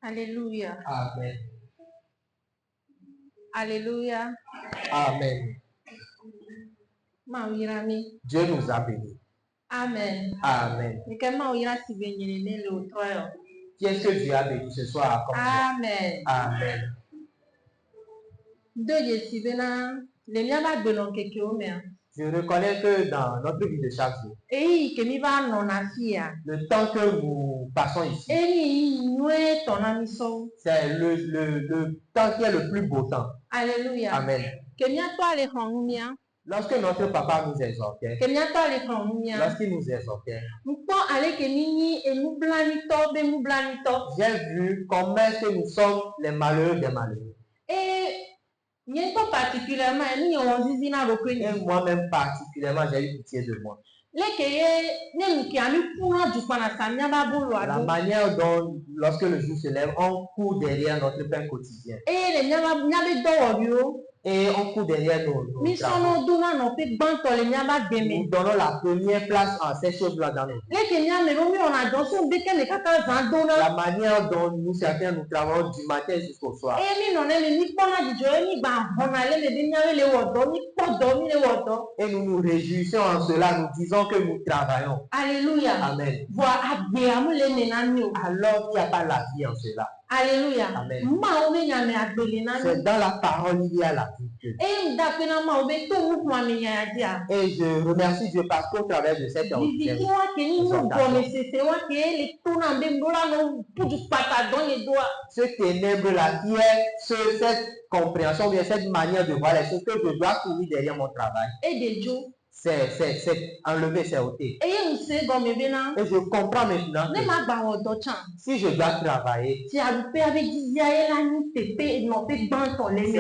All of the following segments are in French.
Alléluia. Amen. Alléluia. Amen. Dieu nous a bénis. Amen. Amen. Qui est-ce que Dieu a béni ce soir? Amen. Amen. Je reconnais que dans notre vie de chaque jour, le temps que nous passons ici, c'est le temps qui est le plus beau temps. Alléluia. Amen. Lorsque notre papa nous exhortait, lorsqu'il nous exhortait, j'ai vu combien que nous sommes les malheureux des malheureux. Et moi-même particulièrement, j'ai eu pitié de moi. La manière dont, lorsque le jour se lève, on court derrière notre pain quotidien. Et on court derrière nos travaux. Nous donnons la première place à ces choses-là dans nos vies. La manière dont nous certains nous travaillons du matin jusqu'au soir. Et nous nous réjouissons en cela, nous disons que nous travaillons. Alléluia. Amen. Alors il n'y a pas la vie en cela. Alléluia. Amen. C'est dans la parole il y a la vie. Et je remercie Dieu parce qu'au travers de cette ce ténèbre-là qui est cette compréhension, bien cette manière de voir les choses, que je dois courir derrière mon travail. C'est enlever, c'est ôter. Et je comprends maintenant que si je dois travailler, c'est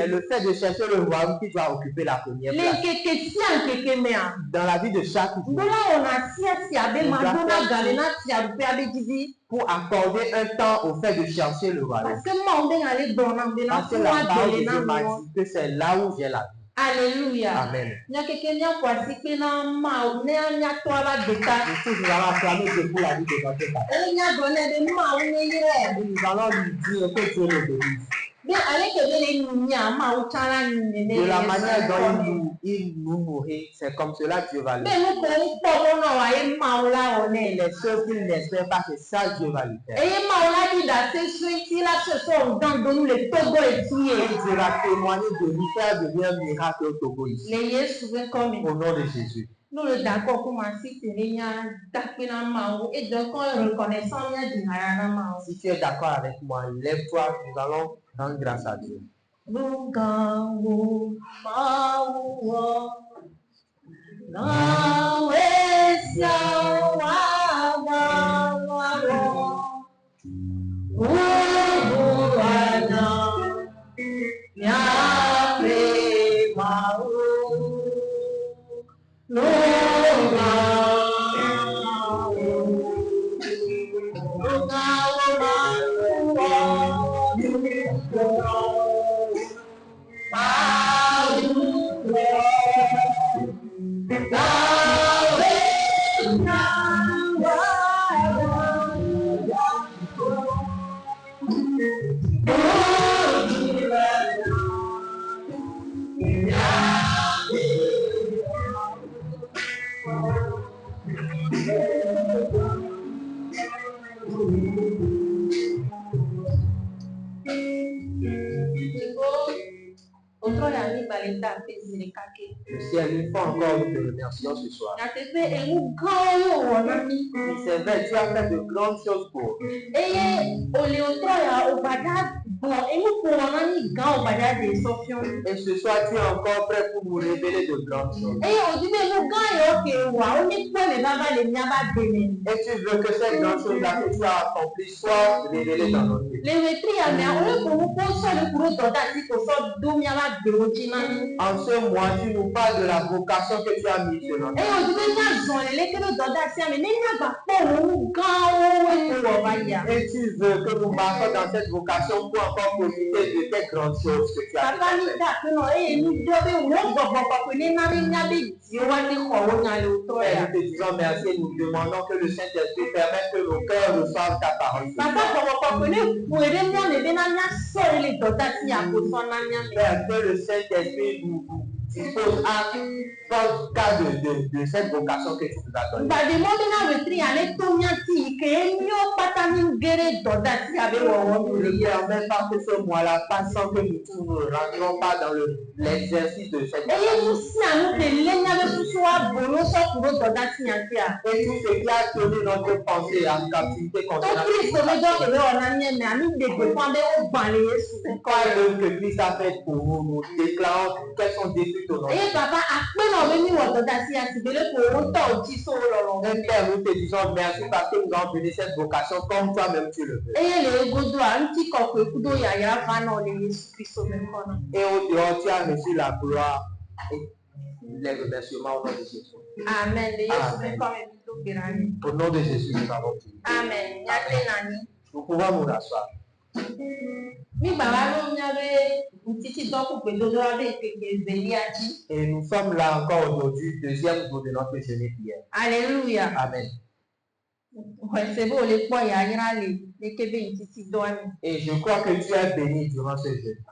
le fait de chercher le royaume qui doit occuper la première place. Dans la vie de chaque jour, pour accorder un temps au fait de chercher le royaume. Parce que la parole de Dieu m'a dit que c'est là où j'ai la vie. Alléluia. Amen. Nous allons acclamer Dieu pour la vie de notre Père. Nous allons lui dire que Dieu le bénisse. De la manière dont il nous nourrit, c'est comme cela Dieu va le faire. Les choses qu'il n'espère pas, c'est ça Dieu va lui faire. Et Dieu va témoigner de lui faire de bien miracle au Togo ici. Au nom de Jésus. Nous le d'accord pour ma si Si tu es d'accord avec moi, lève-toi, nous allons rendre grâce à Dieu. Le ciel, une fois encore, nous te remercions ce soir. C'est vrai, tu as fait de grandes choses pour nous. Et ce soir, tu es encore prêt pour nous révéler de grandes choses. Et tu veux que ces grandes choses-là que tu as accomplies soient révélées dans notre vie. En ce mois, tu nous parles de la vocation que tu as mise sur notre vie. Et tu veux que nous marchions dans cette vocation pour encore profiter de tes grandes choses que tu as Papa déjà ni faites. da pe no e ni do be wo gbogbo papa ni na ni nya be ti o wa ni ko wo nya le to Et ya. nous te disons merci et nous demandons que le Saint-Esprit permette que nos cœurs reçoivent ta parole. Papa gbogbo papa ni wo ere nya le be na nya so le do da ti ya ko so na nya me. Père, que le Saint-Esprit nous dispose à dans le cas de cette vocation que tu nous as donnée. Ba de mo be na we tri ya le to nya ti ke ni o pata ni gere do da ti ya be wo wo Ne ni le ya. permets pas que ce mois-là passe sans que nous ne rentrions pas dans l'exercice de cette Eye vocation. mu si anu te le nya be susu wa bo no so kuro do da ti ya ti ya. Et tout ce qui a tenu notre pensée en captivité To concernant Kristo be do ke be ona nya me ani de de kwa be o gban le Yesu te ko quoi ya. l'œuvre que Christ a faite pour nous, nous déclarons qu'elles sont détruites au nom de Eye Jésus. papa akpe na be ni wo do da ti ya ti be le ko o to ji so lo lo. Et Père, nous te disons merci parce que nous avons mené cette vocation comme toi-même tu le veux. Eye le godo a nti ko kwe kudo ya ya va na le Yesu Kristo me ko na. Et au dehors, tu as reçu la gloire et les remerciements au nom de Jésus. Amen. Le Yesu me ko me to birani. Au nom de Jésus, nous avons prié. Amen. Ya te na ni. Nous pouvons nous rasseoir. Mi baba lo nya be ntiti do ku pe do do be keke zeli aji. Et nous sommes là encore aujourd'hui, deuxième jour de notre jeûne prière. Alléluia. Amen. Ouais, c'est beau le po ya ira le kebe ntiti do ani. Et je crois que tu es béni durant ce jeûne.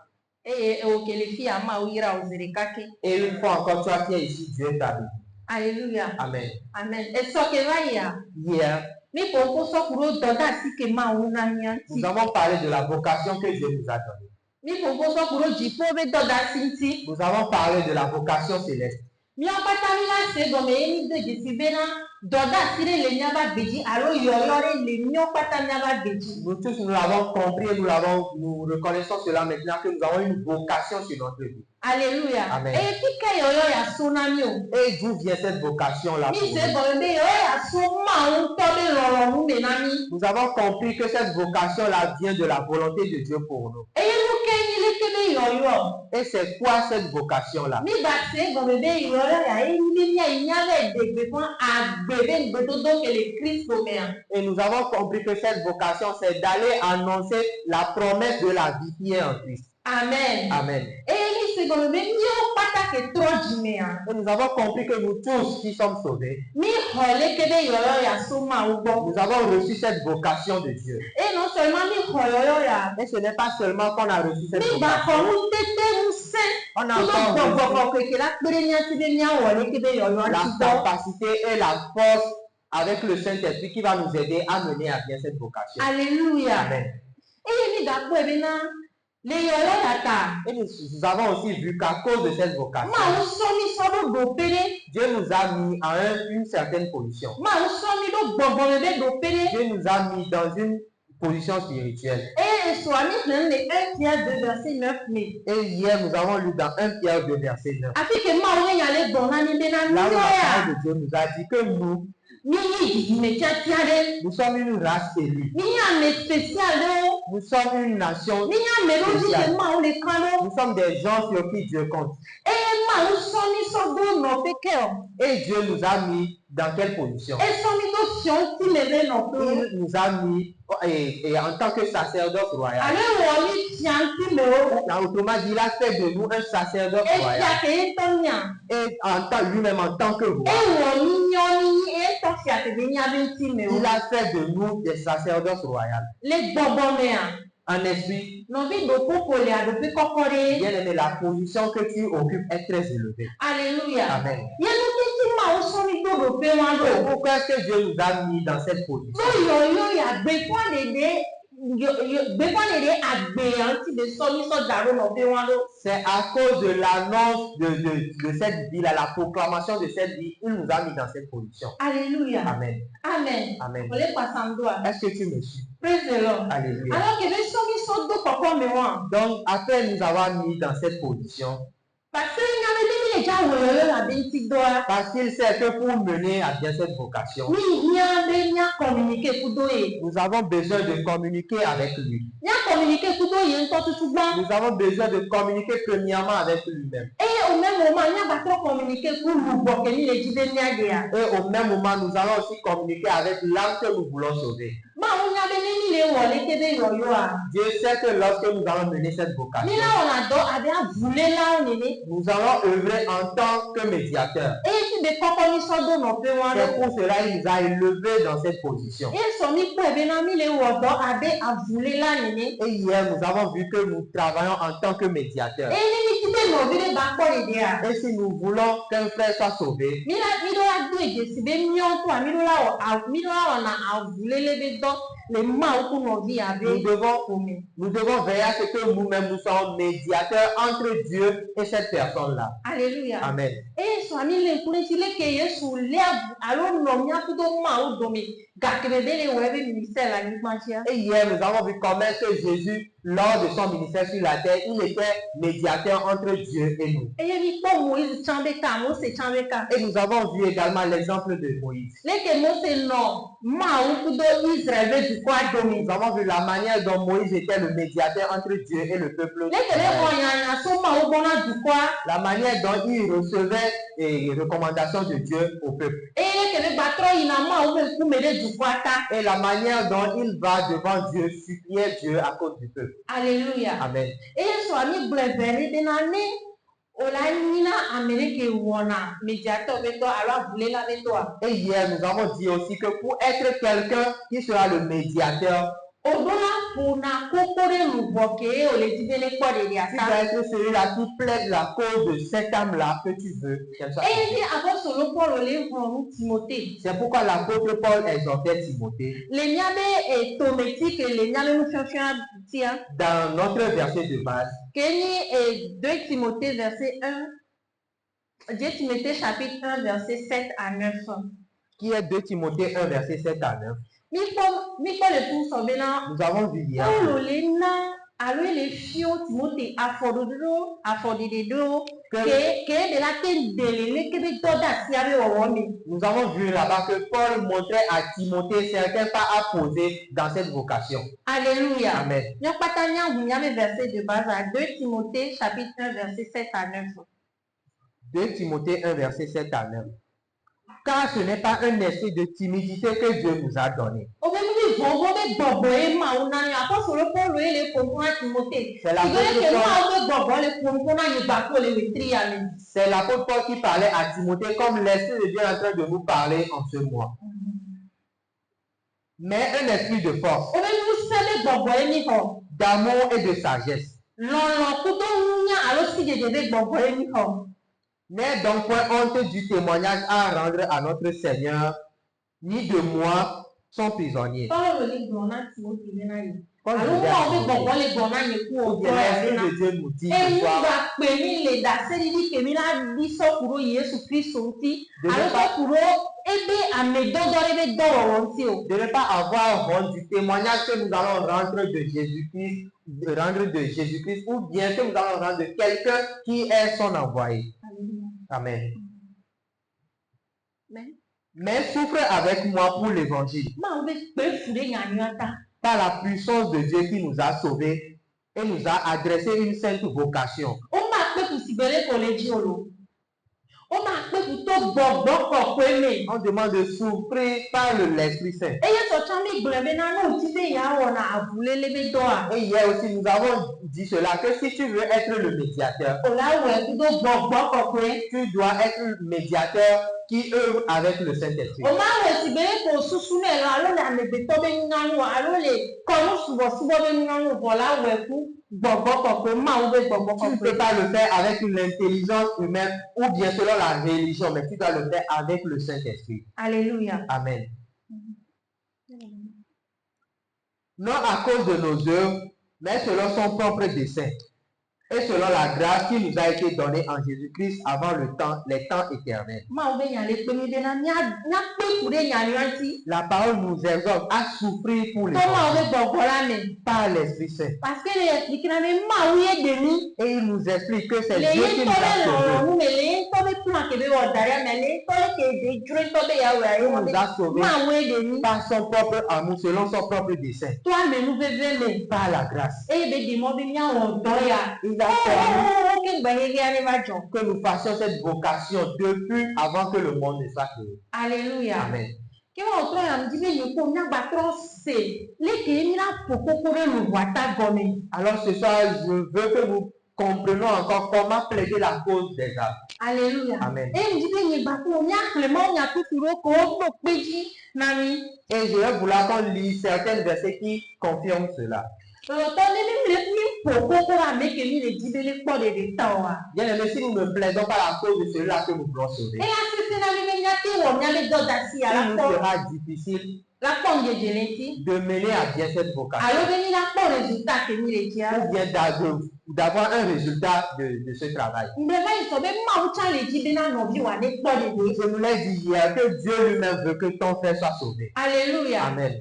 Eye o ke le fi ama o ira o zere kake. Et une fois encore, toi qui es ici, Dieu t'a béni. Alléluia. Amen. Amen. E so ke va ya. Hier, Mi po ko so kuro do da si ke ma o na nya nous ti. avons parlé de la vocation que Dieu nous a donnée. Mi po ko so kuro ji po be do da si ti. Nous avons parlé de la vocation céleste. Mi o pata mi la se go me ni de ji si be na do da si le nya ba beji alo yo re le mi o pata nya ba beji. Nous tous, nous l'avons compris et nous reconnaissons cela maintenant que nous avons une vocation sur notre vie. Alléluia. Amen. E ki ke yo ya so na mi o. Et d'où vient cette vocation-là pour Mi se nous? go be yo ya so ma o to be lo mu me na mi. Nous avons compris que cette vocation-là vient de la volonté de Dieu pour nous. Eye mu ke ni le kebe yo yo. Et c'est quoi cette vocation-là? Mi ba se go be yo ya e ni nya nya le de gbe fun agbebe gbedodo ke le Kristo me an. Et nous avons compris que cette vocation, c'est d'aller annoncer la promesse de la vie qui est en Christ. Amen. Amen. Eli se go be mi o pata ke tro ji me an. Et nous avons compris que nous tous qui sommes sauvés, Mi hole kebe yo ya so ma o gbo. nous avons reçu cette vocation de Dieu. E non seulement mi yo ya. Et ce n'est pas seulement qu'on a reçu cette Mi ba ko vocation. mu tete mu se. On a Tout encore le reçu gbogbo ke la pere nya ti be nya wole kebe yo yo la ti gbo. capacité et la force avec le Saint-Esprit qui va nous aider à mener à bien cette vocation. Alléluia. Amen. Eye mi ga po ebe na le yo ya ta. Et nous avons aussi vu qu'à cause de cette vocation, Ma o so mi so do do pere. Dieu nous a mis à une certaine position. Ma o so mi do gbogbo ebe do pere. Dieu nous a mis dans une position spirituelle. Et so ami le 1 Pierre 2 verset 9 mais. Et hier, nous avons lu dans 1 Pierre 2, verset 9. Afi ke ma o ya le do na ni be na Là où ni la ya. parole de Dieu nous a dit que nous, Ni ni me tia tia de. nous sommes une race élue. Ni ya me spécial de. Nous sommes une nation. Ni ya me lo di le ma o le kan lo. Nous sommes des gens sur qui Dieu compte. E ma o so mi so do no pe ke o. Et Dieu nous a mis dans quelle position? E so mi do sion ti le le no pe. Il nous a mis et en tant que sacerdoce royal. Ale wo mi tian ti le o. Autrement dit, il a fait de nous un sacerdoce E royal. tia ke to nya. Et lui-même en tant que roi, E wo mi nyo ni e to tia ke be nya be ti me o. il a fait de nous des sacerdoces royales. Le gbogbo me an. En esprit, No bi do popo le a do pe kokore. bien aimé, la position que tu occupes est très élevée. Alléluia. Amen. Ye no ki ti ma o so mi do do pe wan Et do. pourquoi est-ce que Dieu nous a mis dans cette position? No yo ya gbe kwa dede gbe kwa dede agbe an ti de so mi so daro no pe wan do. C'est à cause de l'annonce de cette vie, la proclamation de cette vie, il nous a mis dans cette position. Alléluia. Amen. Amen. Amen. O le pasando a. Est-ce que tu me suis? Praise the Lord. Alléluia. Alors que be so mi so do papa me wan. Donc, après nous avoir mis dans cette position, Parce que nya me bi le ja wo yo la be ti do a. parce qu'il sait que pour mener à bien cette vocation, Ni nya be nya communiquer ku do e. nous avons besoin de communiquer avec lui. Nya communiquer ku do ye nto tutu gba. Nous avons besoin de communiquer premièrement avec lui-même. Et au même moment, nya ba to communiquer ku lu bo ke ni le ji be nya de a. Et au même moment, nous allons aussi communiquer avec l'âme que nous voulons sauver. Mawu nya be ne mi le wɔ leke be yɔyɔa. Dieu sait que lorsque nous allons mener cette Mi vocation, la wɔna dɔ abe avule la wo nene. nous allons œuvrer en tant que médiateurs. Eye fi be kɔkɔ mi sɔ do nɔƒe wa C'est ɖo. pour cela qu'il nous a élevés dans cette position. Eye sɔ mi kpɔe be na mi le wɔ dɔ abe avule la nene. Et hier, nous avons vu que nous travaillons en tant que médiateurs. Eye ne mi ti be nɔvi ɖe ba kpɔ ɖeɖea. Et si nous voulons qu'un frère soit sauvé, Mi ɖo la do edzesi be miɔntɔa mi ɖo la wɔna avulele be dɔ le Mawu ku nɔvi abe ƒome. nous devons veiller à ce que nous-mêmes nous soyons médiateurs entre Dieu et cette personne-là. Alléluia. Amen. Eye sɔ mi le ŋku ɖe leke Yesu lé alo nɔ miaƒu do Mawu dome gake be le wɔ ebe ministère le anyigba dzia. Et hier, nous avons vu comment est-ce que Jésus, lors de son ministère sur la terre, il était médiateur entre Dieu et nous. Eye mi kpɔ Moïse tsã be ka, Mose tsã be ka. Et nous avons vu également l'exemple de Moïse. Leke Mose nɔ Mawu ku do Israël be dukɔa dome. Nous avons vu la manière dont Moïse était le médiateur entre Dieu et le peuple. Leke be xɔ nyanya so Mawu gbɔna dukɔa. La manière dont il recevait les recommandations de Dieu au peuple. Eye leke be gba trɔ yina Mawu be ŋkume ɖe dukɔa ta. Et la manière dont il va devant Dieu, supplier Dieu à cause du peuple. Alléluia. Amen. Eye sɔ mi gblɔe vɛ ɖe bena ne ola nyina ame ɖeke wɔna médiateur be dɔ alo avule la be dɔa. Et hier, nous avons dit aussi que pour être quelqu'un qui sera le médiateur, Oɖona ƒona koko ɖe lubɔ ke o le di be ne kpɔ ɖeɖia tu ta. dois être celui-là qui plaide la cause de cette âme-là que tu veux qu'elle soit Eye sauvée. fi apɔstolo Paul le xlɔ̃ Timote. C'est pourquoi l'apôtre Paul exhortait Timothée Le miabe tometi ke le miabe nufiafia tia. dans notre verset de base, Ke nye 2 Timothée verset 1. 2 Timothée chapitre 1 verset 7 à 9. qui est 2 Timothée 1, verset 7 à 9. Mi kpɔ le fu sɔ bena Nous avons vu hier Paulo le na alo le fio Timote afɔɖeɖeɖewo ke be la te dele leke be dɔ da asi abe wɔwɔ me. nous avons vu là-bas que Paul montrait à Timothée certains pas à poser dans cette vocation. Alléluia. Amen. Mia kpata nya ʋu miabe verset de base à 2 Timothée chapitre 1 verset 7 à 9. 2 Timothée 1, verset 7 à 9. Car ce n'est pas un esprit de timidité que Dieu nous a donné. O be mi gbɔgbɔ be gbɔgbɔ ye Mawu na mi apɔstolo Paulo ye le ƒoƒu na Timote. C'est l'apôtre Sigbe ke Paul. Mawu be gbɔgbɔ le ƒoƒu na nyigba ko le wetri ya me. C'est l'apôtre Paul qui parlait à Timothée comme l'Esprit de Dieu est en train de nous parler en ce mois. Mais un esprit de force, O be nu se be gbɔgbɔ ye mi xɔ. d'amour et de sagesse. Lɔlɔ kudo nunya alo sigede be gbɔgbɔ ye mi xɔ. N'aie donc point honte du témoignage à rendre à notre Seigneur, ni de moi, son prisonnier. Paulo le gblɔ na Timote bena ye. Comme Alo je l'ai Mawu be annoncé. gbɔgbɔ le gblɔ na nye ku o Ou bien dɔ ya l'Esprit bena. de Dieu nous dit ce Enu soir gba kpe mi le daseɖiɖi ke mi la di sɔku ɖo Yesu Kristo ŋuti de alo ne pas, sɔku ɖo ebe amedɔdɔ ɖe be dɔwɔwɔ ŋuti o. de ne pas avoir honte du témoignage que nous allons rendre de Jésus-Christ, ou bien que nous allons rendre de quelqu'un qui est son envoyé. Amen. Mais souffre avec moi pour l'évangile, Mawu be kpe fu ɖe nyanyua ta. par la puissance de Dieu qui nous a sauvés et nous a adressé une sainte vocation. Woma kpe fu si gbe ɖe ko le dzi o lo. Woma kpe fu to gbɔgbɔ kɔkɔe me. On demande de souffrir par l'Esprit Saint. Eye sɔtsɔ mi gblɔ bena ne wòti be ya wɔna avulele be dɔa. Et hier aussi, nous avons dit cela, que si tu veux être le médiateur, O la wɔe kudo gbɔgbɔ kɔkɔe. tu dois être le médiateur qui œuvre avec le Saint-Esprit. O ma wɔ si be ko susu ne la alo le amegbetɔ be nyanu alo le kɔnu subɔsubɔ be nyanu vɔ la wɔe ku gbɔgbɔ kɔkɔe Mawu be gbɔgbɔ Tu ne peux kɔkɔe. pas le faire avec l'intelligence humaine ou bien selon la religion, mais tu dois le faire avec le Saint-Esprit. Alléluia. Amen. Non à cause de nos œuvres, mais selon son propre dessein et selon la grâce qui nous a été donnée en Jésus-Christ avant les temps éternels. Mawu be nya le kpe mi bena miakpe fu ɖe nyanyua ŋuti. La parole nous exhorte à souffrir pour les Tɔ Mawu be hommes gbɔgbɔ la me. par l'Esprit Saint. Parce que le explique na be Mawu ye ɖeni. Et il nous explique que c'est Le Dieu ye qui ŋutɔ nous be a sauvés. lɔlɔ̃nu me, le ye ŋutɔ be plan ke be wɔ da ɖe me, le ye ŋutɔ le ke de dzroe ŋutɔ be ya wɔ ayi Il wɔ nous be a sauvés Mawu ye ɖeni. par son propre amour, selon son propre dessein, To ame nuveve me. par la grâce. Eye be ɖe mɔ be miawɔ dɔ ya. Il a permis Ke gbɛhɛhɛa ne va dzɔ. que nous fassions cette vocation depuis avant que le monde ne soit créé. Alléluia. Amen. Ke wa otro ya mdi be yeko nya gba tro se. Le ke mi la pokoko re lu wata gome. Alors ce soir, je veux que nous comprenions encore comment plaider la cause des âmes. Alléluia. Amen. E mdi be ye gba ko nya clement nya tuturo ko bo peji nami. Et je vais vouloir qu'on lise certains versets qui confirment cela. Bien aimé, si nous ne plaidons pas la cause de celui-là que nous voulons sauver, il nous sera difficile de mener à bien cette vocation ou bien d'avoir un résultat de ce travail. Je nous l'ai dit hier que Dieu lui-même veut que ton frère soit sauvé. Alléluia. Amen.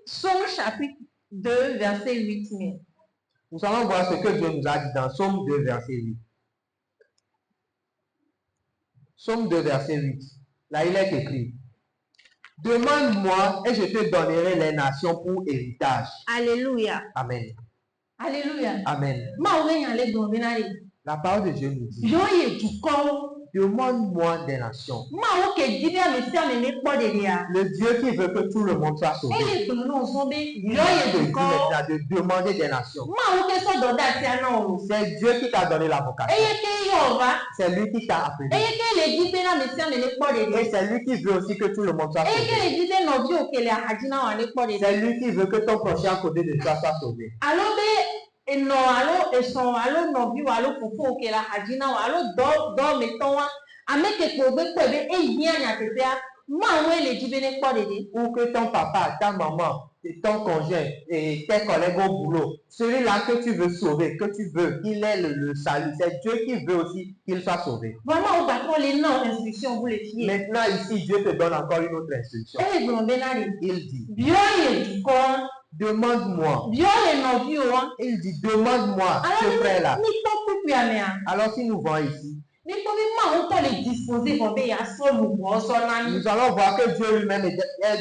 Somme chapitre 2, verset 8. Nous allons voir ce que Dieu nous a dit dans Somme 2, verset 8. Somme 2, verset 8. Là, il est écrit: demande-moi et je te donnerai les nations pour héritage. Alléluia. Amen. Alléluia. Amen. La parole de Dieu nous dit: demande-moi des nations. Le Dieu qui veut que tout le monde soit sauvé. Il te dit maintenant de demander des nations. C'est Dieu qui t'a donné la vocation. C'est lui qui t'a appelé. Et c'est lui qui veut aussi que tout le monde soit sauvé. C'est lui qui veut que ton prochain à côté de toi soit sauvé. Eno alo eson alo novi alo fufu ke la hajina alo do metonwa ameke ko be ehia nya tepea ma we le dibene kpo dede. Ou que ton papa, ta maman, ton conjoint et tes collègues au boulot, celui-là que tu veux sauver, que tu veux qu'il ait le salut, c'est Dieu qui veut aussi qu'il soit sauvé. Vraiment on va prendre les noms instructions vous les filles. Maintenant ici Dieu te donne encore une autre instruction. Il dit: demande-moi. Il dit: demande-moi ce frère-là. Alors si nous voyons ici, nous allons voir que Dieu lui-même est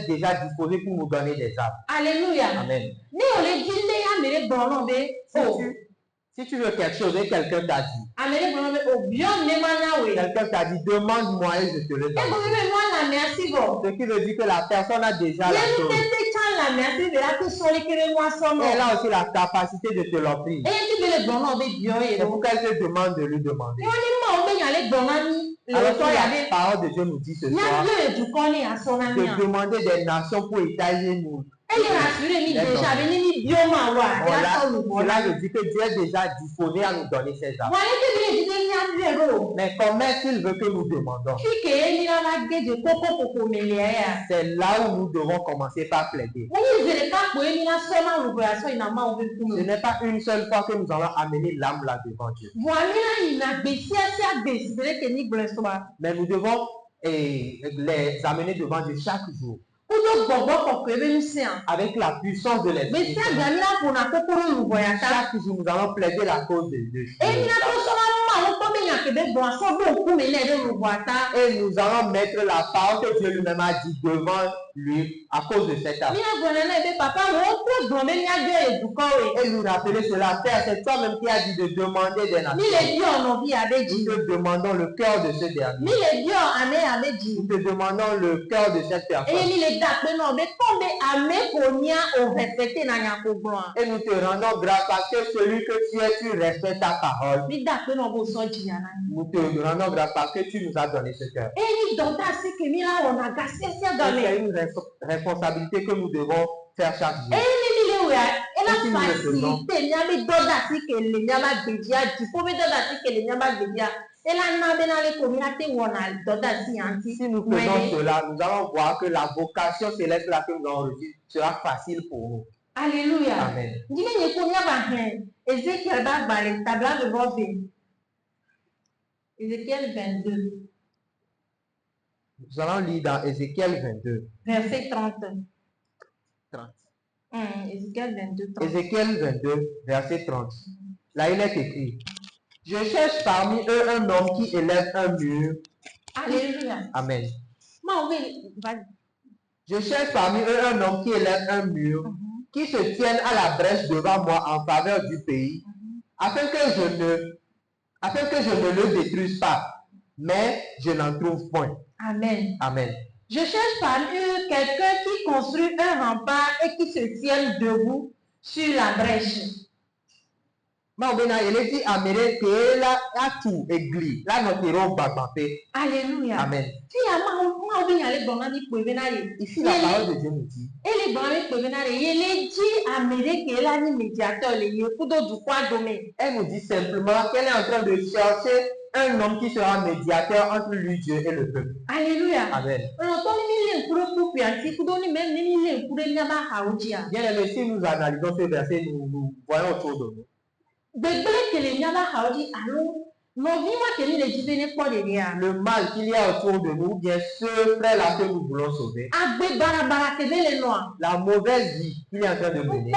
déjà disposé pour nous donner des âmes. Alléluia. Amen. Si tu veux quelque chose et quelqu'un t'a dit, quelqu'un t'a dit: demande-moi et je te le donne. Ce qui veut dire que la personne a déjà la chose. Elle a aussi la capacité de te l'offrir. C'est pourquoi elle te demande de lui demander. Alors toi, la parole de Dieu nous dit ce soir de demander des nations pour étaler nous. Cela veut dire que Dieu est déjà disposé à nous donner ces âmes. Mais comment est-ce qu'il veut que nous demandons? C'est là où nous devons commencer par plaider. Ce n'est pas une seule fois que nous allons amener l'âme là devant Dieu. Mais nous devons les amener devant Dieu chaque jour. Avec la puissance de l'Esprit. Chaque jour, nous allons plaider la cause de Dieu. Et nous allons mettre la parole que Dieu lui-même a dit devant lui à cause de cette âme. Et nous rappeler cela, Père, c'est toi-même qui as dit de demander des nations. Nous te demandons le cœur de ce dernier. Nous te demandons le cœur de cette personne. Et nous te rendons grâce parce que celui que tu es, tu respectes ta parole. Nous te rendons grâce parce que tu nous as donné ce cœur. C'est une responsabilité que nous devons faire chaque jour. Si nous faisons cela, nous allons voir que la vocation céleste là que nous avons reçue sera facile pour nous. Alléluia. Amen. Ézéchiel 22. Nous allons lire dans Ézéchiel 22. Verset 30. 30. Ézéchiel 22, 30. Ézéchiel 22, verset 30. Là, il est écrit: je cherche parmi eux un homme qui élève un mur. Alléluia. Amen. Je cherche parmi eux un homme qui élève un mur, qui se tienne à la brèche devant moi en faveur du pays, afin que je ne le détruise pas, mais je n'en trouve point. Amen. Amen. Je cherche parmi eux quelqu'un qui construit un rempart et qui se tienne debout sur la brèche. Alléluia. Amen. Ici, la parole de Dieu nous dit elle nous dit simplement qu'elle est en train de chercher un homme qui sera médiateur entre lui, Dieu et le peuple. Alléluia. Amen. Bien aimé, si nous analysons ce verset, nous voyons autour de nous. Le mal qu'il y a autour de nous, bien ce frère-là que nous voulons sauver. La mauvaise vie qu'il est en train de mener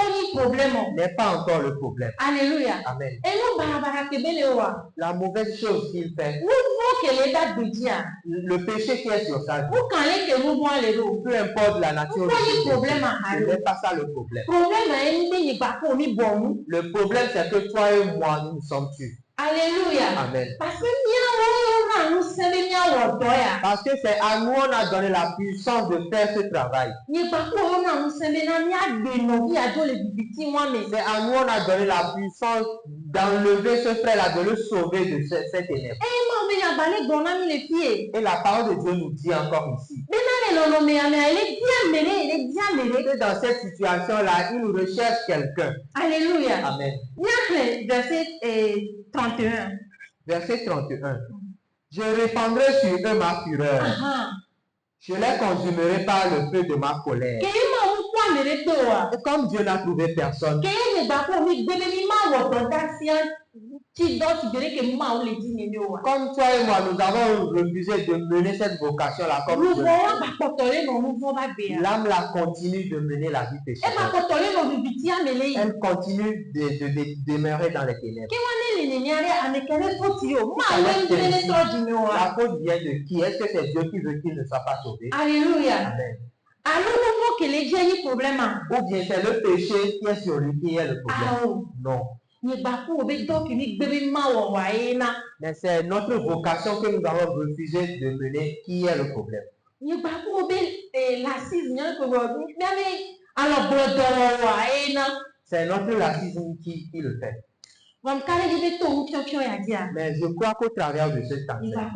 n'est pas encore le problème. Alléluia. Amen. La mauvaise chose qu'il fait, le péché qui est sur sa vie, peu importe la nature du péché, ce n'est pas ça le problème. Le problème, c'est que toi et moi, nous sommes tués. Alléluia. Amen. Parce que c'est à nous on a donné la puissance de faire ce travail. C'est à nous on a donné la puissance d'enlever ce frère-là, de le sauver de cette ténèbres. Et la parole de Dieu nous dit encore ici que dans cette situation-là, il recherche quelqu'un. Alléluia. Amen. Verset 31. Verset 31. Je répandrai sur eux ma fureur. Je les consumerai par le feu de ma colère. Et comme Dieu n'a trouvé personne, comme toi et moi, nous avons refusé de mener cette vocation-là comme Dieu. L'âme la continue de mener la vie pécheresse. Elle continue de demeurer dans les ténèbres. La faute vient de qui? Est-ce que c'est Dieu qui veut qu'il ne soit pas sauvé? Alléluia. Amen. Ou bien c'est le péché qui est sur lui qui est le problème? Non. Mais c'est notre vocation que nous avons refusé de mener qui est le problème. C'est notre lacisme qui le fait. Mais je crois qu'au travers de cet enseignement,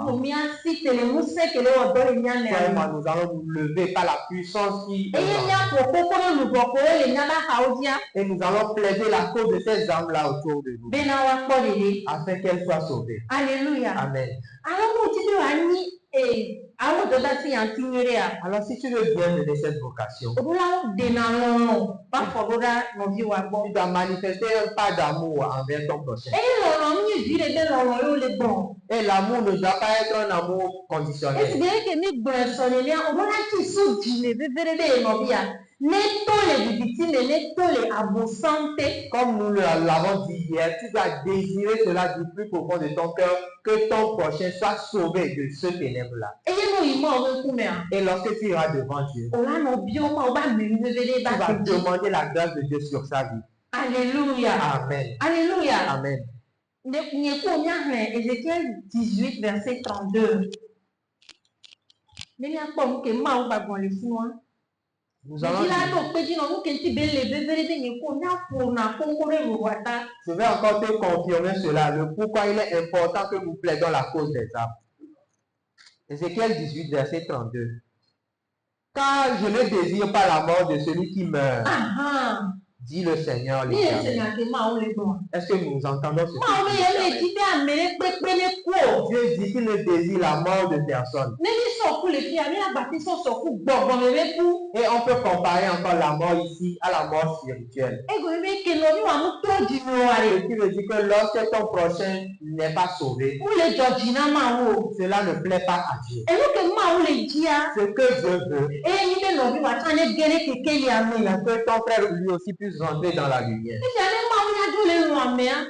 nous allons nous lever par la puissance qui est et nous allons plaider la cause de ces âmes-là autour de nous afin qu'elles soient sauvées. Alléluia. Amen. Alors si tu veux bien mener cette vocation, tu dois manifester un pas d'amour envers ton prochain. Et l'amour ne doit pas être un amour conditionnel. Comme nous l'avons dit hier, tu dois désirer cela du plus profond de ton cœur, que ton prochain soit sauvé de ce ténèbre-là. Et lorsque tu iras devant Dieu, tu vas demander la grâce de Dieu sur sa vie. Alléluia. Amen. Alléluia. Amen. Ézéchiel 18, verset 32. Je vais encore te confirmer cela, le pourquoi il est important que nous plaidons la cause des âmes. Ézéchiel 18, verset 32. Car je ne désire pas la mort de celui qui meurt, dit le Seigneur l'Éternel. Est-ce que nous entendons ce que Dieu dit qu'il ne désire la mort de personne. Et on peut comparer encore la mort ici à la mort spirituelle. Ce qui veut dire que lorsque ton prochain n'est pas sauvé, cela ne plaît pas à Dieu. Ce que Dieu veut, c'est que ton frère lui aussi puisse rentrer dans la lumière.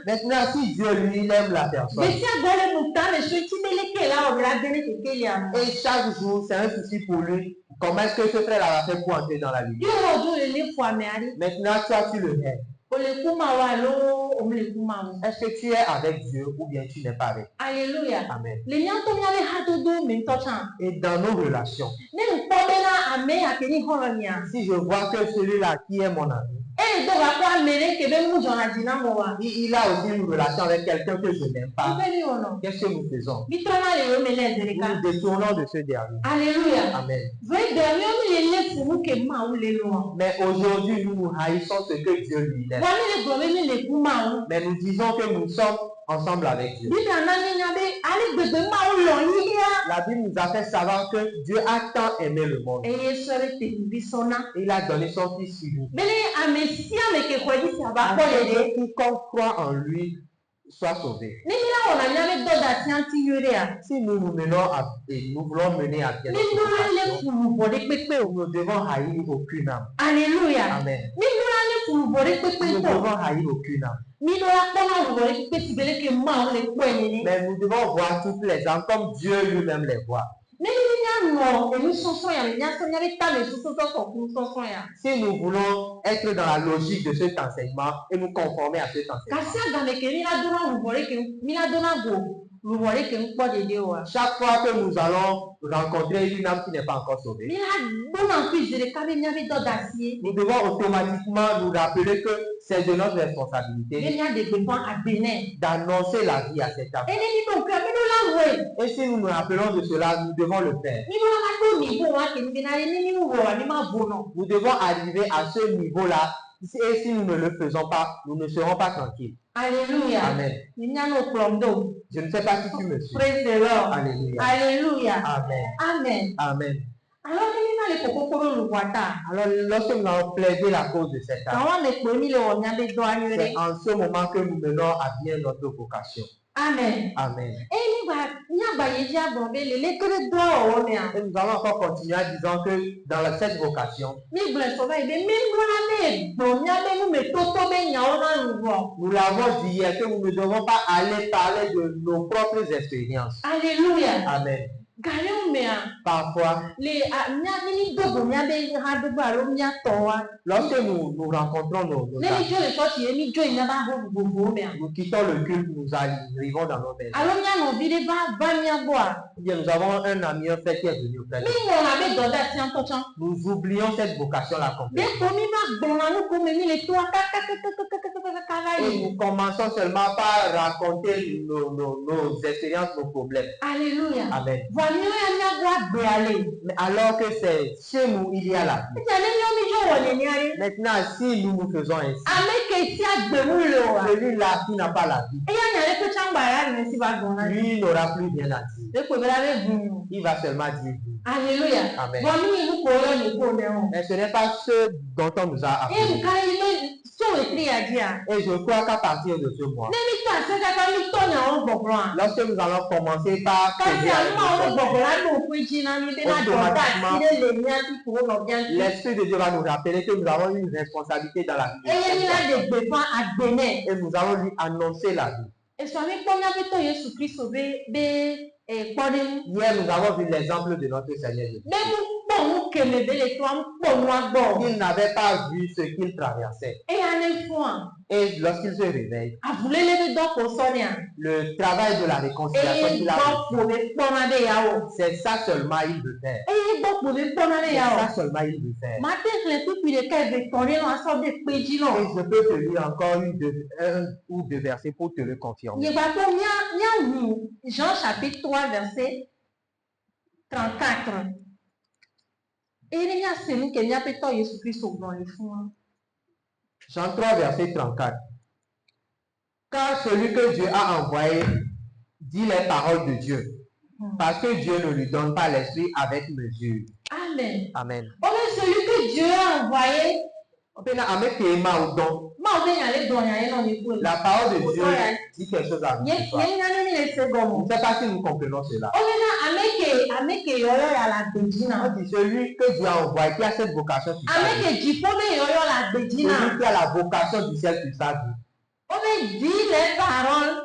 Maintenant, si Dieu lui aime la personne, et chaque jour c'est un souci pour lui, comment est-ce que ce frère a fait pour entrer dans la lumière? Maintenant, toi tu le hais. Est-ce que tu es avec Dieu ou bien tu n'es pas avec? Alléluia. Amen. Les gens qui avaient hâte de m'entendre. Et dans nos relations, Même pas là à me à tenir holonia. si je vois que celui-là qui est mon ami, Et donc à quoi mêler que ben nous j'en a dit non moi. il a aussi une relation avec quelqu'un que je n'aime pas. Qu'est-ce que nous faisons? Nous nous détournons de ce dernier. Alléluia. Amen. Mais Mais aujourd'hui, nous haïssons ce que Dieu lui laisse. Mais nous disons que nous sommes ensemble avec Dieu. La Bible nous a fait savoir que Dieu a tant aimé le monde. Il a donné son Fils unique. Que quiconque croit en lui soit sauvé. Si nous nous menons et nous voulons mener à bien nous devons haïr aucune âme. Alléluia. Amen. Nous devons haïr aucune âme. Mais nous devons voir toutes les âmes comme Dieu lui-même les voit. Si nous voulons être dans la logique de cet enseignement et nous conformer à cet enseignement, chaque fois que nous allons rencontrer une âme qui n'est pas encore sauvée, nous devons automatiquement nous rappeler que c'est de notre responsabilité d'annoncer la vie à cette âme. Et si nous nous rappelons de cela, nous devons le faire. Nous devons arriver à ce niveau-là. Et si nous ne le faisons pas, nous ne serons pas tranquilles. Alléluia. Amen. Je ne sais pas si tu me suis. Praise the Lord. Alléluia. Alléluia. Amen. Amen. Amen. Alors, lorsque nous allons plaider la cause de cette âme, c'est en ce moment que nous menons à bien notre vocation. Amen. Amen. Et nous allons encore continuer en disant que dans cette vocation, nous l'avons dit hier que nous ne devons pas aller parler de nos propres expériences. Alléluia. Amen. Parfois, lorsque nous rencontrons nos amis, nous quittons le culte, nous arrivons dans nos maisons. Bien, nous avons un ami, un frère qui est venu au plaisir. Nous oublions cette vocation-là complètement. Et nous commençons seulement par raconter nos expériences, nos problèmes. Alléluia. Amen. Mais alors que c'est chez nous, il y a la vie. Maintenant, si nous nous faisons ainsi, celui-là qui n'a pas la vie, lui n'aura plus rien à dire. Il va seulement dire. Alléluia. Amen. Mais ce n'est pas ce dont on nous a appris. Et je crois qu'à partir de ce mois, lorsque nous allons commencer par l'Esprit de Dieu va nous rappeler que nous avons une responsabilité dans la vie. Et nous allons lui annoncer la vie. Hier, nous avons vu l'exemple de notre Seigneur Jésus. Il n'avait pas vu ce qu'il traversait. Et lorsqu'il se réveille, le travail de la réconciliation qu'il a fait, c'est ça seulement il veut faire. C'est ça seulement il veut faire. Et je peux te lire encore un ou deux versets pour te le confirmer. Jean chapitre 3 verset 34. Jean 3 verset 34. Car celui que Dieu a envoyé dit les paroles de Dieu, parce que Dieu ne lui donne pas l'esprit avec mesure. Amen. Amen. Celui que Dieu a envoyé, la parole de Dieu dit quelque chose à nous. Je ne sais pas si nous comprenons cela. On dit celui que Dieu a envoyé, qui a cette vocation sur sa vie. Celui qui a la vocation du ciel sur sa vie. On dit les paroles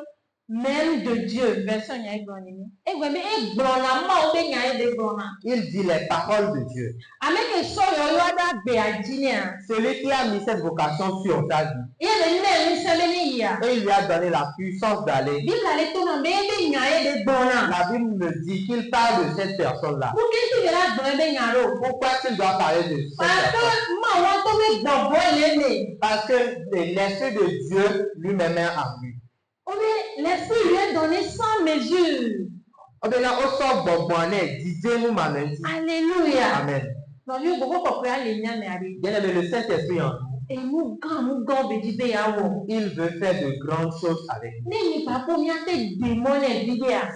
même même de Dieu, version Nyaï Gronimi. Et vous avez un blona, moi, ou bien Nyaï de blona. Il dit les paroles de Dieu. Avec so yoyoda beadine. Celui qui a mis cette vocation sur ta vie. Et il lui a donné la puissance d'aller. La Bible me dit qu'il parle de cette personne-là. Pourquoi il doit parler de cette personne? Parce que l'Esprit de Dieu lui-même est en lui. L'Esprit lui a donné sans mesure. Alléluia. Amen. Bien-aimé, le Saint-Esprit en nous. Il veut faire de grandes choses avec nous.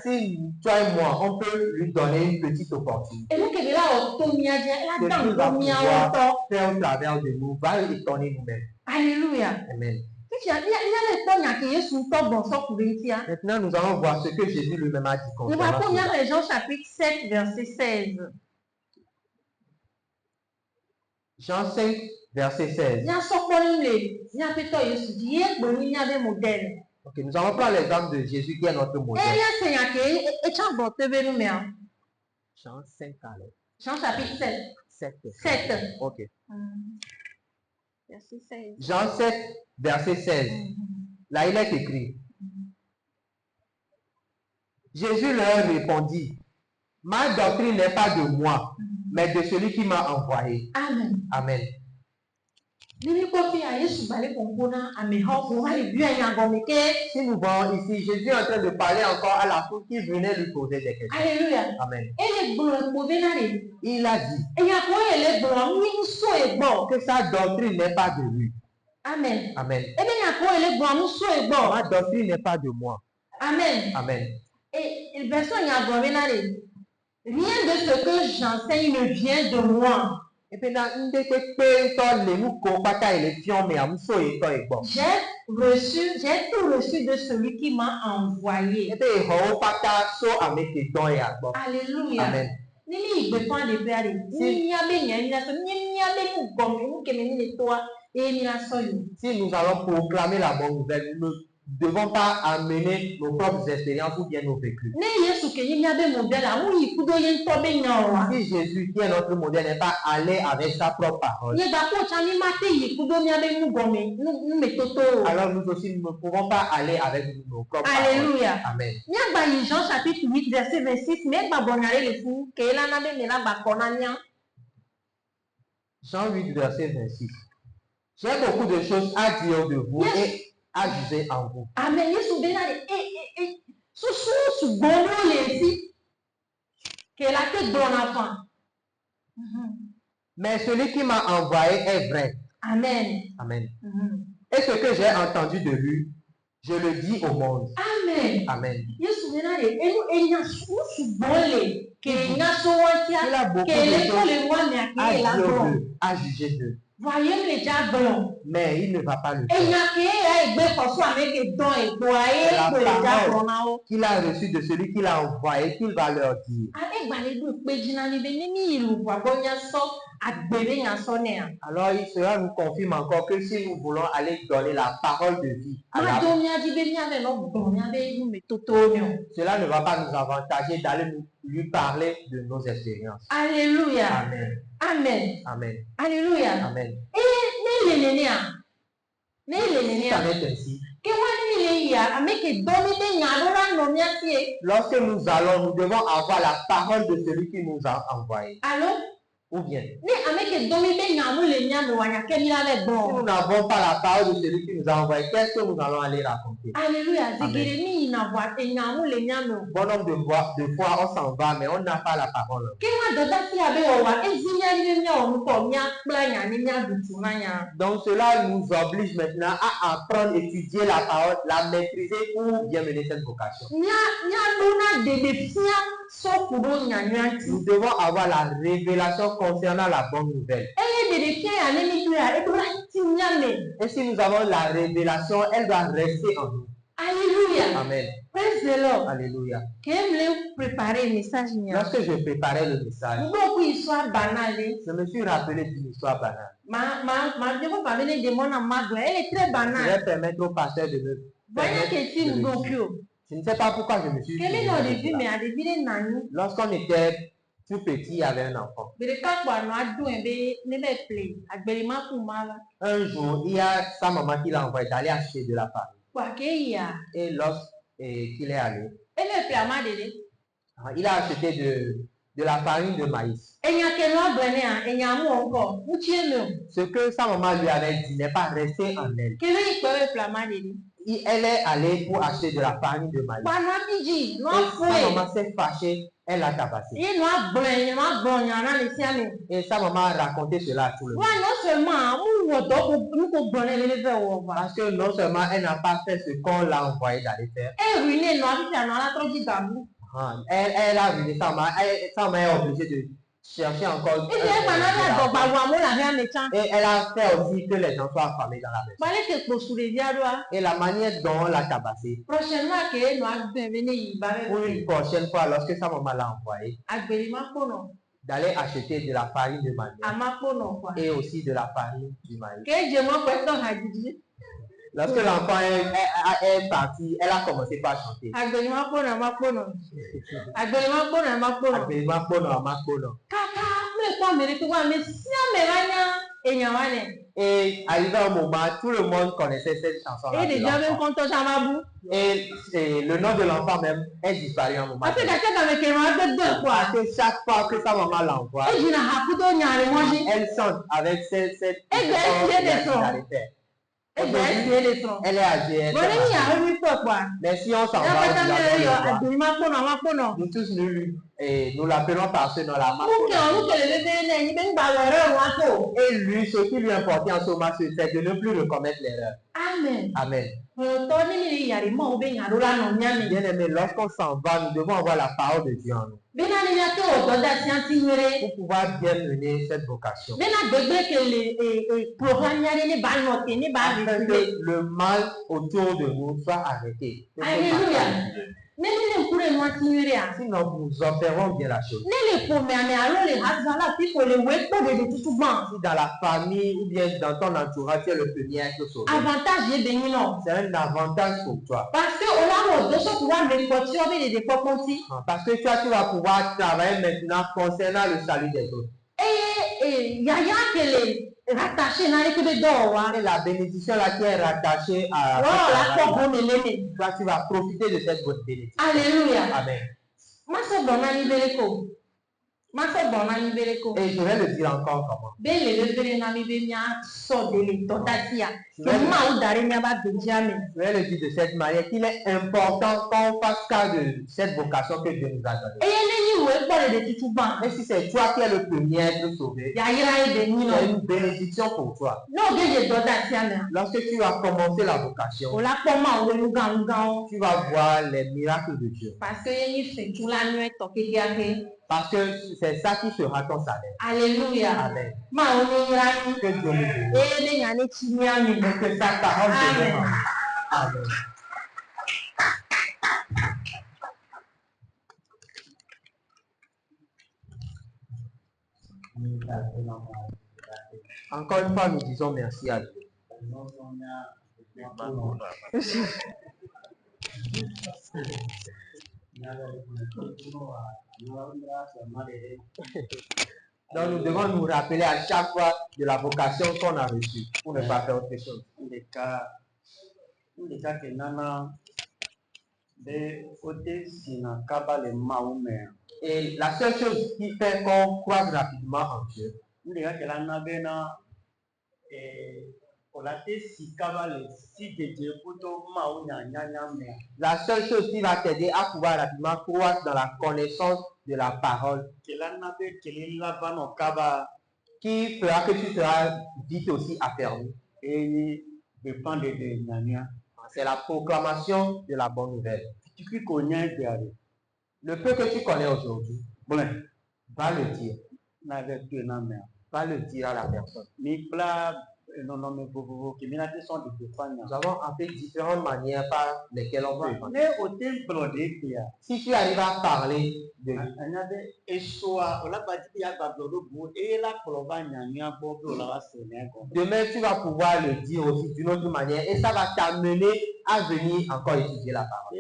Si toi et moi, on peut lui donner une petite opportunité, ce qu'il va pouvoir faire au travers de nous va étonner nous-mêmes. Alléluia. Amen. Maintenant, nous allons voir ce que Jésus lui-même a dit concernant cela. Jean chapitre 7, verset 16. Jean 5, verset 16. Ok, nous allons prendre l'exemple de Jésus qui est notre modèle. Jean 5, alors. Jean chapitre 7. 7. Ok. Verset 16. Jean 7, verset 16. Là, il est écrit. Jésus leur répondit, ma doctrine n'est pas de moi, mais de celui qui m'a envoyé. Amen. Amen. Si nous voyons ici, Jésus est en train de parler encore à la foule qui venait lui poser des questions. Alléluia. Amen. Il a dit que sa doctrine n'est pas de lui. Amen. Amen. Ma doctrine n'est pas de moi. Amen. Amen. Et version rien de ce que j'enseigne ne vient de moi. J'ai tout reçu de celui qui m'a envoyé. Alléluia. Amen. Si nous allons proclamer la bonne nouvelle, nous ne devons pas amener nos propres expériences ou bien nos vécus. Si Jésus, qui est notre modèle, n'est pas allé avec sa propre parole, alors nous aussi, nous ne pouvons pas aller avec nos propres paroles. Alléluia. Amen. Jean chapitre 8, verset 26. Jean 8, verset 26. J'ai beaucoup de choses à dire de vous et à juger en vous. Amen. Mais celui qui m'a envoyé est vrai. Amen. Amen. Et ce que j'ai entendu de lui, je le dis au monde. Amen. Amen. Il a beaucoup de choses à juger d'eux. Voyez les diables. Mais il ne va pas le faire. Qu'il a reçu de celui qui l'a envoyé, qu'il va leur dire. Alors il sera nous confirme encore que si nous voulons aller donner la parole de vie à la cela ne va pas nous avantager d'aller lui parler de nos expériences. Alléluia. Amen. Amen. Amen. Alléluia. Amen. Ça va être ainsi. Lorsque nous allons, nous devons avoir la parole de celui qui nous a envoyés. Alors, ou bien, si nous n'avons pas la parole de celui qui nous a envoyés, qu'est-ce que nous allons aller raconter? Alléluia. Bon nombre de fois, on s'en va, mais on n'a pas la parole. Donc cela nous oblige maintenant à apprendre, étudier la parole, la maîtriser pour bien mener cette vocation. Nous devons avoir la révélation concernant la bonne nouvelle. Et si nous avons la révélation, elle doit rester en nous. Alléluia. Amen. Praise the Lord. Alléluia. Préparer le message. Lorsque je préparais le message, je me suis rappelé d'une histoire banale. Je vais permettre au pasteur de me. Je ne sais pas pourquoi je me suis Quel est souvenu le de début, cela. mais à début, les nanny. Lorsqu'on était tout petit, il y avait un enfant. Mais le cas quoi, nous a doué, ne me plaît. Agbériment pour mal. Un jour, il y a sa maman qui l'a envoyé d'aller acheter de la farine. Quoi qu'il y a. Et lorsqu'il est allé, Elle me plaît à ma dédé. il a acheté de la farine de maïs. Et il y a quel nom brené, et il y a un mot encore. Où tu es le? Ce que sa maman lui avait dit n'est pas resté en elle. Quel est le plaît à ma dédé? Elle est allée pour acheter de la farine de maïs. Bah, non, Fiji, non, Et sa fouet. maman s'est fâchée, elle l'a tabassé. Et nous a brené, nous a brené, on a laissé aller. Et sa maman a raconté cela à tout le monde. Ouais, non seulement, nous pouvons brené les faire au revoir. Parce que non seulement elle n'a pas fait ce qu'on l'a envoyé d'aller faire, Et ruiné, nous a dit, on a trop dit d'abou. elle a ruiné sa maman. Sa maman est obligée de chercher encore. Et bien, pendant la doba, moi, la rien méchant. Et elle a fait aussi que les gens soient affamés dans la maison. Fallait que pour sous les dialogues. Et la manière dont on l'a tabassé, Prochainement, que nous a venu, pour une prochaine fois, lorsque sa maman l'a envoyé, Agbériment pour nous. d'aller acheter de la farine de manioc À ma pour nous, quoi. et aussi de la farine du maïs. Que je m'en fais dans la Didi. Lorsque l'enfant est parti, elle a commencé par chanter. Agbériment pour nous, ma pour nous. Agbériment pour nous, ma pour nous. Agbériment Pono, Ama Pono. Kaka, mais quoi, mais si on me va, et y a un. Et arrivé un moment, tout le monde connaissait cette chanson-là. Et les gens même quand on s'en va bout. Et le nom de l'enfant même est disparu un moment. Parce que quelqu'un avec qui m'a fait deux fois. Parce que chaque fois que sa maman l'envoie, Et je n'ai pas pu donner manger. elle chante avec cette Et bien, elle est des sons. Elle Et bien, elle est des sons. est âgée. Bon, il y a un peu quoi. Mais si on s'en Il y a va, pas au de village, mieux, on le Agbériment pour nous, ma pour nous. voit. Nous tous, nous l'appelons par ce nom-là. Nous que le bébé n'est ni ben ballereur ou un peu. Et lui, ce qui lui importait en ce moment, c'est de ne plus reconnaître l'erreur. Amen. Amen. Il y a des mots, il y a des mots, Bien aimé, lorsqu'on s'en va, nous devons avoir la parole de Dieu en nous. Ben ali ya to ododa siantinyere. Pour pouvoir bien mener cette vocation. Ben na gbegbe ke le programme ya ni ba no te ni ba Afin le. que le mal autour de nous soit arrêté. Alléluia. Même les kure no tinyere a. Sinon, nous observons bien la chose. Ne le pome ame alo le hasala puis ko le wepo de tout ban. Si dans la famille ou bien dans ton entourage, tu es le premier à être sauvé, Avantage ye ben no. c'est un avantage pour toi. Parce que on a mo de so pouvoir me porter on de poponti. Parce que toi, tu vas pouvoir travailler maintenant concernant le salut des autres. Ya que le rattaché na le que do wa. Et la bénédiction là qui est rattachée à Oh la ko bon le. toi, tu vas profiter de cette bonne bénédiction. Alléluia. Amen. Maso bon na libere ko. Maso bon na libere ko. Et je vais le dire encore comment. Ben le libere na libere nya so de le totatia. Que ma ou dare nya ba benjamin. Je vais le dire de cette manière qu'il est important qu'on fasse cas de cette vocation que Dieu nous a donnée. Et les ni we pour de tout ban. Et si c'est toi qui es le premier à être sauvé, Ya ira e de ni no. c'est une bénédiction pour toi. No ge je totatia na. Lorsque tu vas commencer la vocation, O la po ma o lu gan gan. tu vas voir les miracles de Dieu. Parce que ni fait tout la nuit to ke ya ke. Parce que c'est ça qui sera ton salaire. Alléluia. Amen. Ma o ni ira ni. Que Dieu nous bénisse. E de nya ni chimia ni. Et que sa parole demeure en nous. Amen. Encore une fois, nous disons merci à Dieu. Donc nous devons nous rappeler à chaque fois de la vocation qu'on a reçue pour ne pas faire autre chose. Et la seule chose qui fait qu'on croise rapidement en Dieu, la seule chose qui va t'aider à pouvoir rapidement croître dans la connaissance de la parole, qui fera que tu seras vite aussi affermi. C'est la proclamation de la bonne nouvelle. Le peu que tu connais aujourd'hui, va le dire. Va le dire à la personne. Nous avons appris différentes manières par lesquelles on peut évangéliser. Si tu arrives à parler de demain, tu vas pouvoir le dire aussi d'une autre manière et ça va t'amener à venir encore étudier la parole.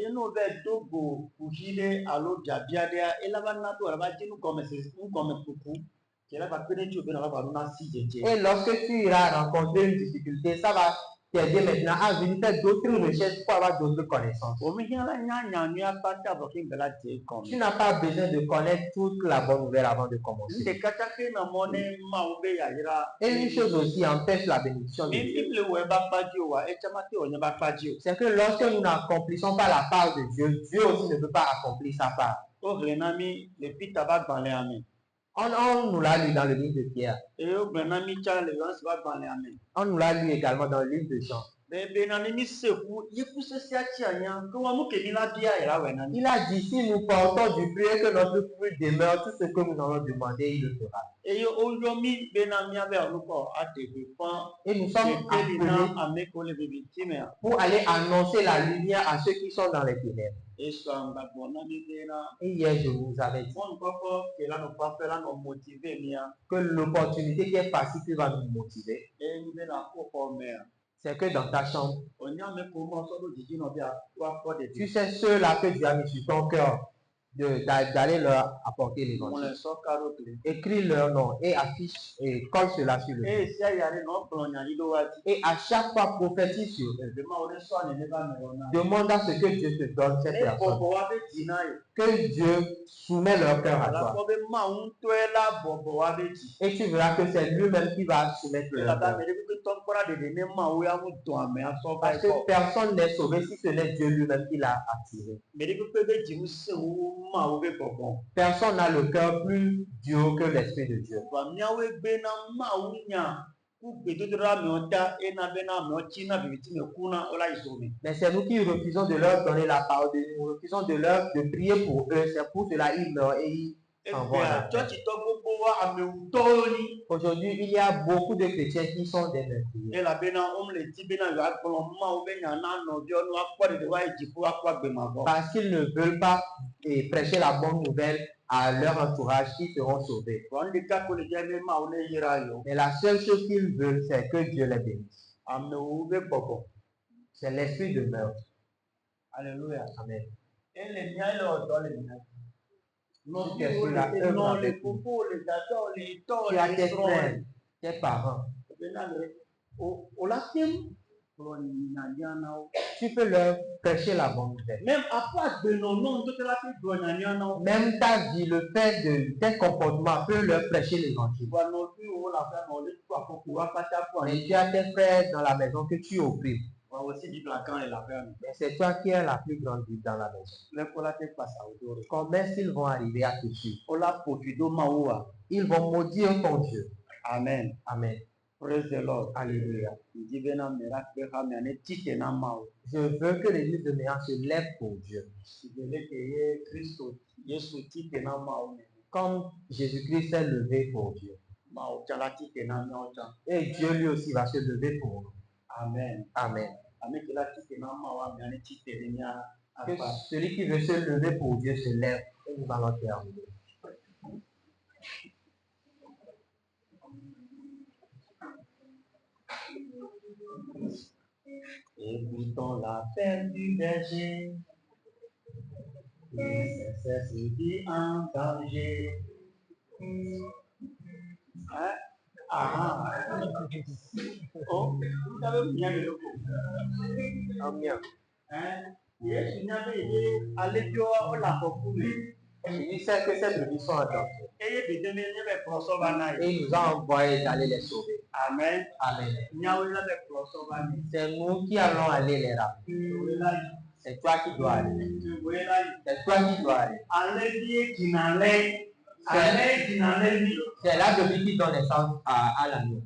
Et lorsque tu iras rencontrer une difficulté, ça va t'aider maintenant à venir faire d'autres recherches pour avoir d'autres connaissances. Tu n'as pas besoin de connaître toute la bonne nouvelle avant de commencer. Et une chose aussi empêche la bénédiction de Dieu. C'est que lorsque nous n'accomplissons pas la part de Dieu, Dieu aussi ne peut pas accomplir sa part. On nous l'a lu dans le livre de Pierre. On nous l'a lu également dans le livre de Jean. Il a dit, si nous portons du fruit et que notre fruit demeure, tout ce que nous allons demander, il le fera. Et nous sommes appelés pour aller annoncer la lumière à ceux qui sont dans les ténèbres. Et hier, je vous avais dit que l'opportunité qui est facile qui va nous motiver, c'est que dans ta chambre, tu sais ceux-là que Dieu a mis sur ton cœur d'aller leur apporter l'évangile. Écris leur nom et affiche et colle cela sur le mur. Et à chaque fois prophétise sur eux. Demande à ce que Dieu te donne cette personne. Que Dieu soumet leur cœur à toi. Et tu verras que c'est lui-même qui va soumettre leur cœur. Parce que personne n'est sauvé si ce n'est Dieu lui-même qui l'a attiré. Personne n'a le cœur plus dur que l'Esprit de Dieu. Mais c'est nous qui refusons de leur donner la parole, nous refusons de prier pour eux. C'est pour cela qu'ils meurent et ils s'en vont. Aujourd'hui, il y a beaucoup de chrétiens qui sont des meurtriers. Parce qu'ils ne veulent pas prêcher la bonne nouvelle à leur entourage qui seront sauvés. Mais la seule chose qu'ils veulent, c'est que Dieu les bénisse. C'est l'esprit de meurtre. Alléluia. Amen. Tu as tes frères, tes parents. Tu peux leur prêcher la bonne nouvelle. Même ta vie, le fait de tes comportements peut leur prêcher l'évangile. Mais tu as tes frères dans la maison que tu opprimes. Mais c'est toi qui es la plus grande vie dans la maison. Comment est-ce qu'ils vont arriver à te suivre? Ils vont maudire ton Dieu. Amen. Amen. Praise the Lord. Alléluia. Je veux que l'église de Méa se lève pour Dieu. Comme Jésus-Christ s'est levé pour Dieu. Et Dieu lui aussi va se lever pour nous. Amen. Amen. Que celui qui veut se lever pour Dieu se lève et nous allons terminer. Écoutons l'appel du berger, il se dit en danger. Oh, vous avez bien le logo. Il sait que ces brebis sont en danger. Et il nous a envoyé d'aller les sauver. Amen. Amen. C'est nous qui allons aller les ramener. C'est toi qui dois aller. C'est toi qui dois aller. C'est la brebis qui donne naissance à l'agneau.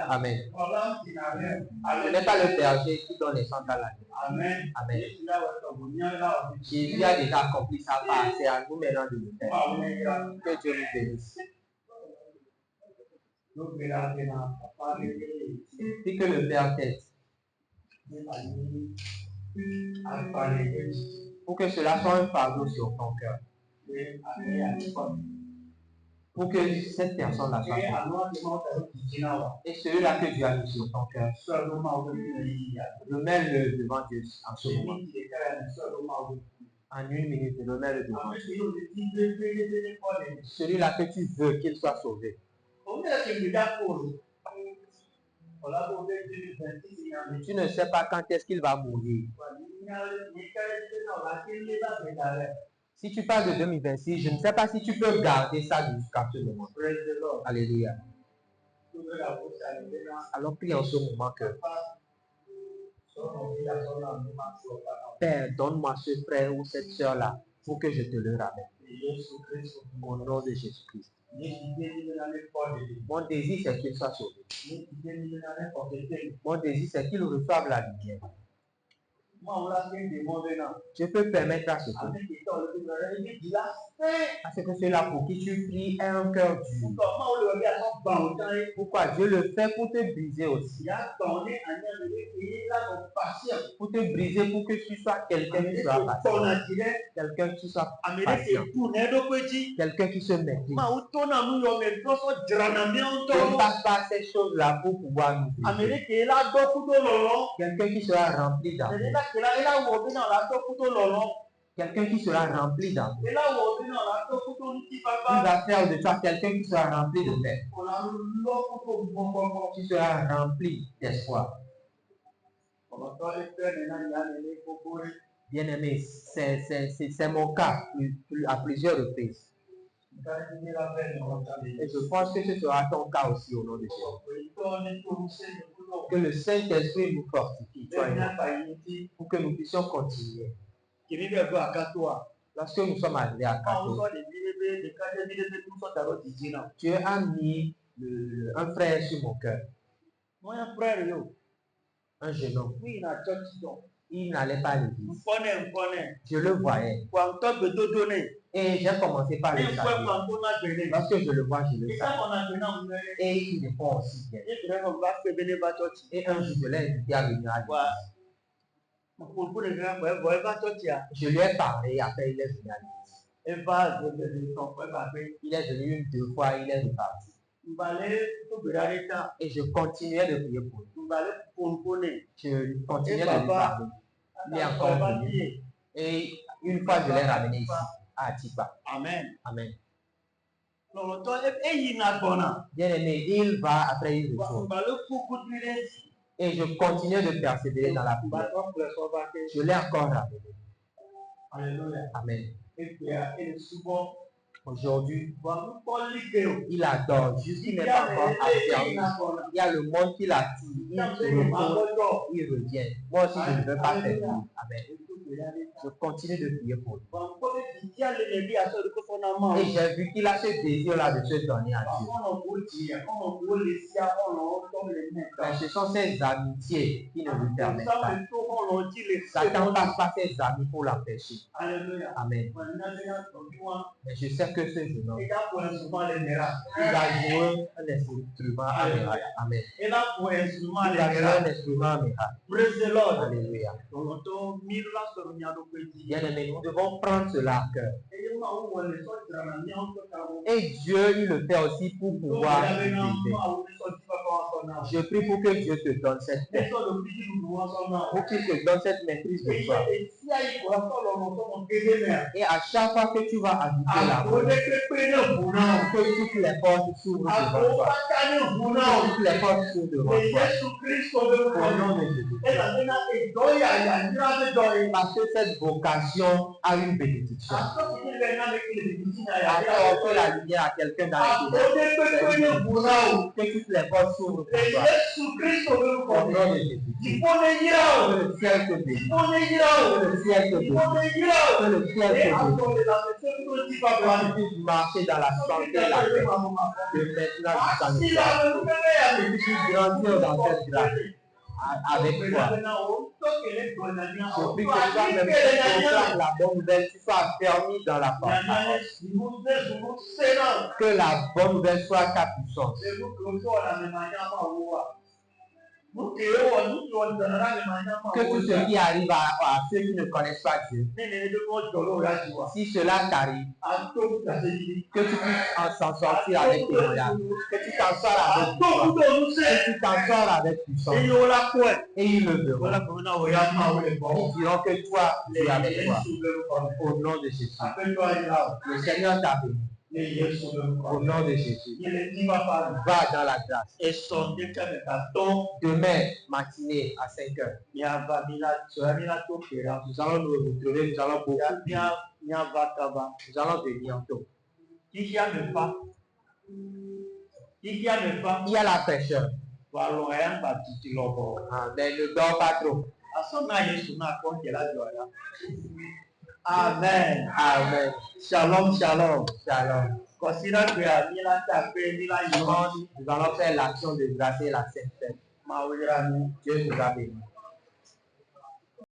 Amen. Ce n'est pas le berger qui donne naissance à l'agneau. Amen. Amen. Jésus a déjà accompli sa part. C'est à nous maintenant de le faire. Que Dieu nous bénisse. Puis que le Père t'aide. Pour que cela soit un fardeau sur ton cœur. Pour que cette personne-là soit et celui-là que Dieu a mis sur ton cœur, remets-le devant Dieu en ce moment. En une minute, remets-le devant Dieu. Celui-là que tu veux qu'il soit sauvé. Tu ne sais pas quand est-ce qu'il va mourir. Si tu parles de 2026, je ne sais pas si tu peux garder ça jusqu'à ce moment. Alléluia. Alors prie en ce moment que Père, donne-moi ce frère ou cette soeur-là pour que je te le ramène. Au nom de Jésus-Christ. Mon désir, c'est qu'il soit sauvé. Mon désir, c'est qu'il reçoive la lumière. Je peux permettre à ce que cela pour qui tu pries ait un cœur dur. Pourquoi Dieu le fait pour te briser aussi. Pour te briser, pour que tu sois quelqu'un qui soit patient. Quelqu'un qui soit patient. Quelqu'un qui se maîtrise. Ne passe pas ces choses-là pour pouvoir nous briser. Quelqu'un qui sera rempli d'amour. Quelqu'un qui sera rempli d'amour. Il va faire de toi quelqu'un qui sera rempli de paix. Qui sera rempli d'espoir. Bien-aimé, c'est mon cas à plusieurs reprises. Et je pense que ce sera ton cas aussi au nom de Jésus. Que le Saint-Esprit nous fortifie, toi et moi, pour que nous puissions continuer. Lorsque nous sommes arrivés à Kato, Dieu a mis un frère sur mon cœur. Un jeune homme. Il n'allait pas à l'église. Je le voyais. Et j'ai commencé par le saluer. Lorsque je le vois, je le salue. Et il répond aussi bien. Et un jour, je l'ai invité à venir à l'église. Je lui ai parlé, après il est venu à l'église. Il est venu une, deux fois, il est reparti. Et je continuais de prier pour lui. Je continuais de lui parler. Il est encore venu. Et une fois, je l'ai ramené ici, à Atipa. Amen. Amen. Bien aimé, il va, après il retourne. Et je continue de persévérer dans la prière. Je l'ai encore ramené. Amen. Aujourd'hui, il adore, juste qu'il n'est pas encore affermi. Il y a le monde qui l'attire. Il revient. Moi aussi, je ne veux pas faire. Amen. Je continue de prier pour lui. Et j'ai vu qu'il a ce désir-là de se donner à Dieu. Mais ce sont ses amitiés qui ne lui permettent pas. Satan ne passe pas ses amis pour l'empêcher. Amen. Mais je sais que ce jeune homme, il a joué un instrument amiral. Amen. Il a joué un instrument amiral. Alléluia. Bien-aimé, nous devons prendre cela à cœur. Et Dieu, il le fait aussi pour pouvoir nous aider. Je prie pour que Dieu te donne cette paix. Pour qu'il te donne cette maîtrise de toi. Et à chaque fois que tu vas ajouter la voix, que toutes les portes s'ouvrent devant toi. Toutes les portes s'ouvrent devant toi. Au nom de Jésus. Parce que cette vocation a une bénédiction. Après offrir la lumière à quelqu'un dans les ténèbres, que toutes les portes s'ouvrent pour toi. Au nom de Jésus. Que le ciel te bénisse. Que le ciel te bénisse. Que le ciel te bénisse. Que tu puisses marcher dans la santé et la paix. Que maintenant tu t'en que tu puisses grandir dans cette grâce. avec toi. Je prie que toi-même tu proclames la bonne nouvelle, tu sois affermi dans la parole. Que la bonne nouvelle soit ta puissance. Que tout ce qui arrive à ceux qui ne connaissent pas Dieu, si cela t'arrive, que tu puisses s'en sortir avec témoignage, que tu t'en sors avec puissance, que tu t'en sors avec puissance, et ils le verront. Ils diront que toi, tu es avec toi, au nom de Jésus. Le Seigneur t'a béni. Au nom de Jésus. Va dans la grâce. Demain, matinée à 5 heures. Nous allons nous retrouver, nous allons beaucoup. Nous allons venir tôt. Il y a la fraîcheur. Mais ne dors pas trop. Amen. Amen. Shalom, shalom. Shalom. Nous allons faire l'action de grâce et la sainte fête. Dieu nous a bénis.